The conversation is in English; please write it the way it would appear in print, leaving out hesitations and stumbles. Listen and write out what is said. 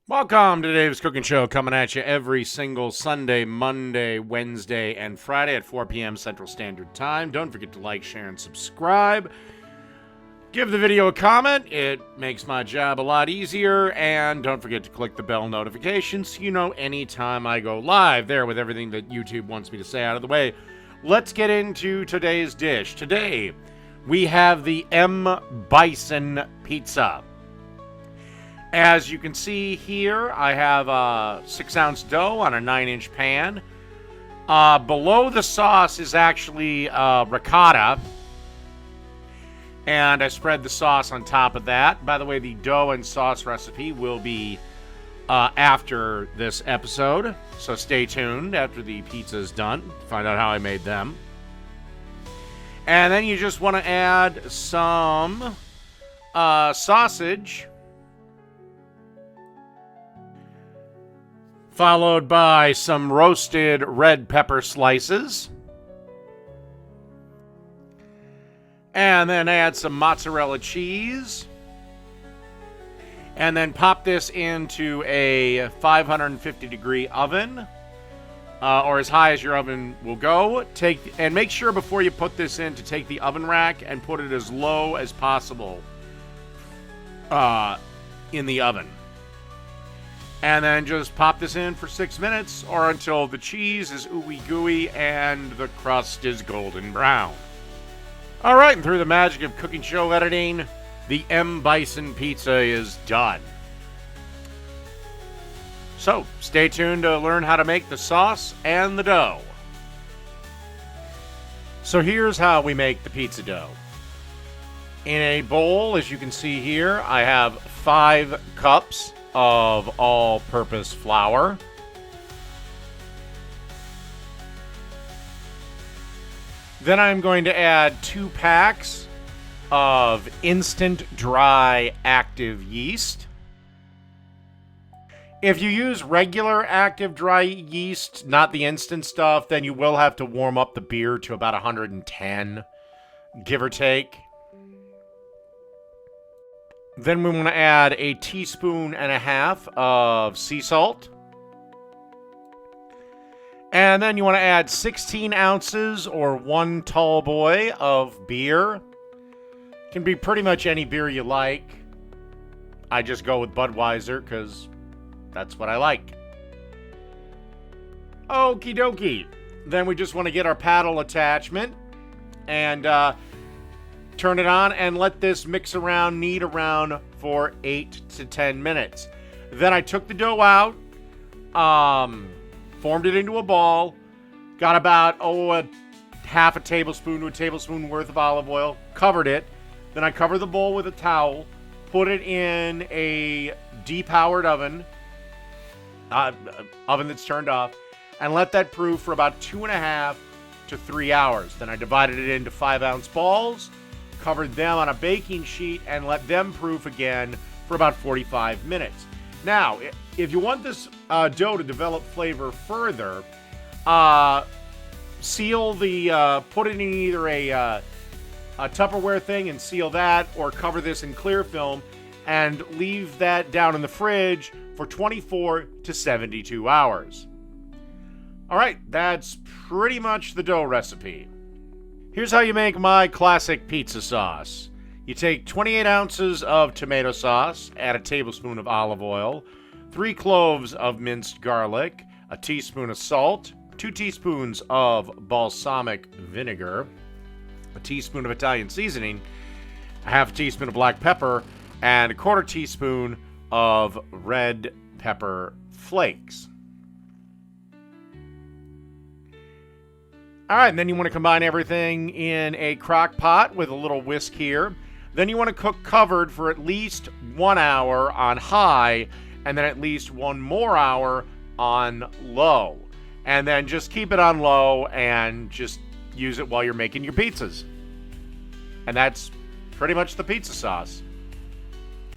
Welcome to Dave's Cooking Show, coming at you every single Sunday, Monday, Wednesday, and Friday at 4 p.m. Central Standard Time. Don't forget to like, share, and subscribe. Give the video a comment. It makes my job a lot easier. And don't forget to click the bell notification so you know anytime I go live there with everything that YouTube wants me to say out of the way. Let's get into today's dish. Today, we have the Bison Pizza. As you can see here, I have a 6-ounce dough on a 9-inch pan. Below the sauce is actually ricotta. And I spread the sauce on top of that. By the way, the dough and sauce recipe will be after this episode. So stay tuned after the pizza is done to find out how I made them. And then you just want to add some sausage, followed by some roasted red pepper slices. And then add some mozzarella cheese. And then pop this into a 550-degree oven, or as high as your oven will go. And make sure before you put this in to take the oven rack and put it as low as possible in the oven. And then just pop this in for 6 minutes or until the cheese is ooey gooey and the crust is golden brown. All right, and through the magic of cooking show editing, the Bison Pizza is done. So stay tuned to learn how to make the sauce and the dough. So here's how we make the pizza dough. In a bowl, as you can see here, I have 5 cups of all-purpose flour. Then I'm going to add 2 packs of instant dry active yeast. If you use regular active dry yeast, not the instant stuff, then you will have to warm up the beer to about 110, give or take. Then we want to add a 1.5 teaspoons of sea salt. And then you want to add 16 ounces or 1 tall boy of beer. Can be pretty much any beer you like. I just go with Budweiser because that's what I like. Okie dokie. Then we just want to get our paddle attachment and turn it on and let this mix around, knead around for 8 to 10 minutes. Then I took the dough out, formed it into a ball, got about a half a tablespoon to a tablespoon worth of olive oil, covered it. Then I covered the bowl with a towel, put it in a depowered oven, oven that's turned off, and let that proof for about 2.5 to 3 hours. Then I divided it into 5-ounce balls, covered them on a baking sheet, and let them proof again for about 45 minutes. Now, if you want this dough to develop flavor further, seal the, put it in either a Tupperware thing and seal that, or cover this in clear film and leave that down in the fridge for 24 to 72 hours. All right, that's pretty much the dough recipe. Here's how you make my classic pizza sauce. You take 28 ounces of tomato sauce, add a tablespoon of olive oil, 3 cloves of minced garlic, a teaspoon of salt, 2 teaspoons of balsamic vinegar, a teaspoon of Italian seasoning, a half a teaspoon of black pepper, and a 1/4 teaspoon of red pepper flakes. All right, and then you want to combine everything in a crock pot with a little whisk here. Then you want to cook covered for at least 1 hour on high, and then at least 1 more hour on low. And then just keep it on low and just use it while you're making your pizzas. And that's pretty much the pizza sauce.